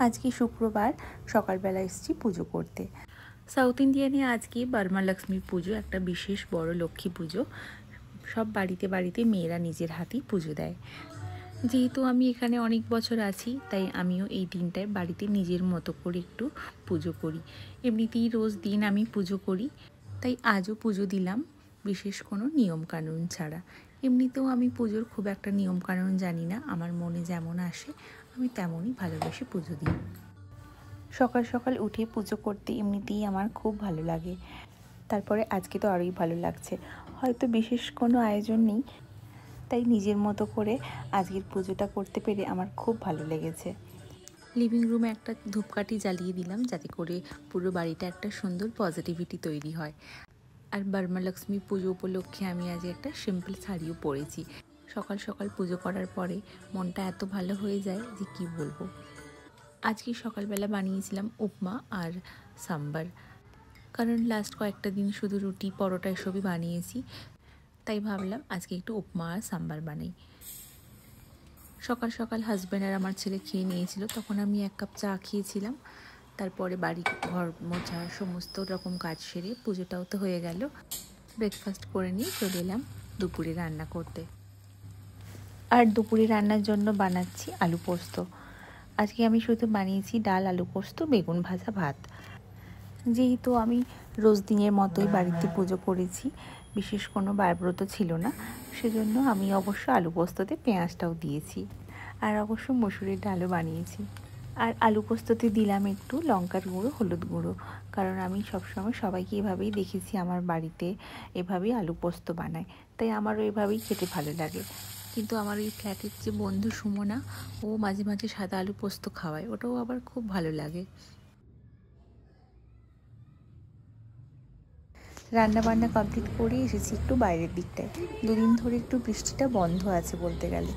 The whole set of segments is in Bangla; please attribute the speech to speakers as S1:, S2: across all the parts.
S1: আজকে শুক্রবার সকালবেলা এসেছি পুজো করতে।
S2: সাউথ ইন্ডিয়ানে আজকে বর্মা লক্ষ্মী পুজো, একটা বিশেষ বড় লক্ষ্মী পুজো। সব বাড়িতে বাড়িতে মেয়েরা নিজের হাতেই পুজো দেয়। যেহেতু আমি এখানে অনেক বছর আছি, তাই আমিও এই দিনটায় বাড়িতে নিজের মতো করে একটু পুজো করি। এমনিতেই রোজ দিন আমি পুজো করি, তাই আজও পুজো দিলাম বিশেষ কোনো নিয়মকানুন ছাড়া। এমনিতেও আমি পুজোর খুব একটা নিয়মকানুন জানি না, আমার মনে যেমন আসে আমি তেমনই ভালোবেসে পুজো দিই।
S1: সকাল সকাল উঠে পুজো করতে এমনিতেই আমার খুব ভালো লাগে, তারপরে আজকে তো আরোই ভালো লাগছে। হয়তো বিশেষ কোনো আয়োজন নেই, তাই নিজের মতো করে আজকের পুজোটা করতে পেরে আমার খুব ভালো লেগেছে।
S2: লিভিং রুমে একটা ধূপকাঠি জ্বালিয়ে দিলাম, যাতে করে পুরো বাড়িটা একটা সুন্দর পজিটিভিটি তৈরি হয়। আর বর্মা লক্ষ্মী পুজো উপলক্ষে আমি আজ একটা সিম্পল শাড়িও পরেছি। সকাল সকাল পুজো করার পরে মনটা এত ভালো হয়ে যায় যে কি বলবো। আজকে সকালবেলা বানিয়েছিলাম উপমা আর সাম্বার, কারণ লাস্ট কয়েকটা দিন শুধু রুটি পরোটা এসবই বানিয়েছি, তাই ভাবলাম আজকে একটু উপমা আর সাম্বার বানাই। সকাল সকাল হাজব্যান্ড আর আমার ছেলে খেয়ে নিয়েছিল, তখন আমি 1 কাপ চা খেয়েছিলাম। তারপরে বাড়ি ঘর মোছা সমস্ত রকম কাজ সেরে পুজোটাও তো হয়ে গেল। ব্রেকফাস্ট করে নিয়ে চলে এলাম দুপুরে রান্না করতে।
S1: আর দুপুরে রান্নার জন্য বানাচ্ছি আলু পোস্ত। আজকে আমি শুধু বানিয়েছি ডাল, আলু পোস্ত, বেগুন ভাজা, ভাত। যেহেতু আমি রোজ দিনের মতোই বাড়িতে পুজো করেছি, বিশেষ কোনো বারব্রত ছিল না, সেজন্য আমি অবশ্য আলু পোস্ততে পেঁয়াজটাও দিয়েছি, আর অবশ্য মসুরের ডালও বানিয়েছি। আর আলু পোস্ততে দিলাম একটু লঙ্কার গুঁড়ো, হলুদ গুঁড়ো, কারণ আমি সবসময় সবাইকে এভাবেই দেখেছি আমার বাড়িতে এভাবেই আলু পোস্ত বানায়, তাই আমারও এভাবেই খেতে ভালো লাগে।
S2: কিন্তু আমার ওই ফ্ল্যাটের যে বন্ধু সুমনা, ও মাঝে মাঝে সাদা আলু পোস্ত খাওয়ায়, ওটাও আবার খুব ভালো লাগে।
S1: রান্না বান্না কমপ্লিট করে এসেছি একটু বাইরের দিকটায়। দুদিন ধরে একটু বৃষ্টিটা বন্ধ আছে বলতে গেলে।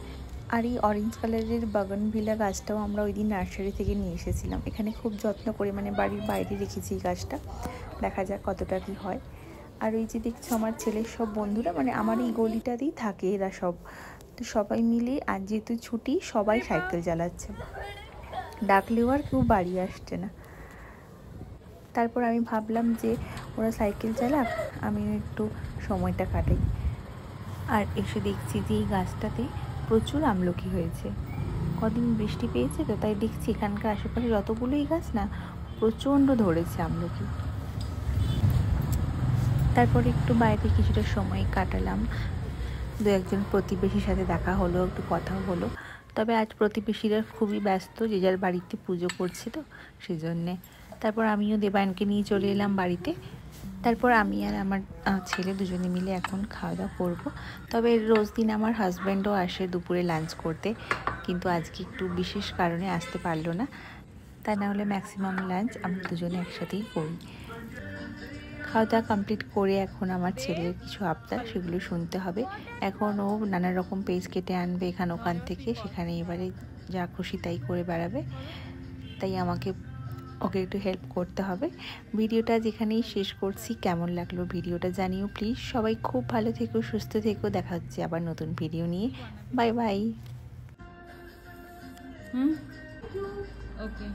S1: আর এই অরেঞ্জ কালারের বাগানভিলা গাছটাও আমরা ওই দিন নার্সারি থেকে নিয়ে এসেছিলাম। এখানে খুব যত্ন করে মানে বাড়ির বাইরে রেখেছি এই গাছটা, দেখা যাক কতটা কি হয়। আর ওই যে দেখছো আমার ছেলের সব বন্ধুরা, মানে আমার এই গলিটাতেই থাকে এরা সব, তো সবাই মিলে আজ যেহেতু ছুটি সবাই সাইকেল চালাচ্ছে, ডাকলেও আর কেউ বাড়ি আসছে না। তারপর আমি ভাবলাম যে ওরা সাইকেল চালাক, আমি একটু সময়টা কাটাই। আর এসে দেখছি যে এই গাছটাতে প্রচুর আমলকি হয়েছে। কদিন বৃষ্টি পেয়েছে তো, তাই দেখছি এখানকার আশেপাশে যতগুলোই গাছ না প্রচণ্ড ধরেছে আমলকি। তারপরে একটু বাইরে কিছুটা সময় কাটালাম, 2-1 প্রতিবেশীর সাথে দেখা হলো, একটু কথা হলো। তবে আজ প্রতিবেশীরা খুবই ব্যস্ত, যে যার বাড়িতে পুজো করছে তো সেজন্যে। তারপর আমিও দেবায়নকে নিয়ে চলে এলাম বাড়িতে। তারপর আমি আর আমার ছেলে দুজনে মিলে এখন খাওয়া দাওয়া করবো। তবে রোজ দিন আমার হাজব্যান্ডও আসে দুপুরে লাঞ্চ করতে, কিন্তু আজকে একটু বিশেষ কারণে আসতে পারলো না, তা না হলে ম্যাক্সিমাম লাঞ্চ আমরা দুজনে একসাথেই করি। খাওয়া দাওয়া কমপ্লিট করে এখন আমার ছেলের কিছু আবদার, সেগুলো শুনতে হবে। এখন ও নানা রকম পেজ কেটে আনবে এখান ওখান থেকে, সেখানে এবারে যা খুশি তাই করে বেড়াবে, তাই আমাকে ওকে একটু হেল্প করতে হবে। ভিডিওটা যেখানেই শেষ করছি। কেমন লাগলো ভিডিওটা জানিও প্লিজ। সবাই খুব ভালো থেকো, সুস্থ থেকো। দেখা হচ্ছে আবার নতুন ভিডিও নিয়ে। Bye bye.
S2: ওকে।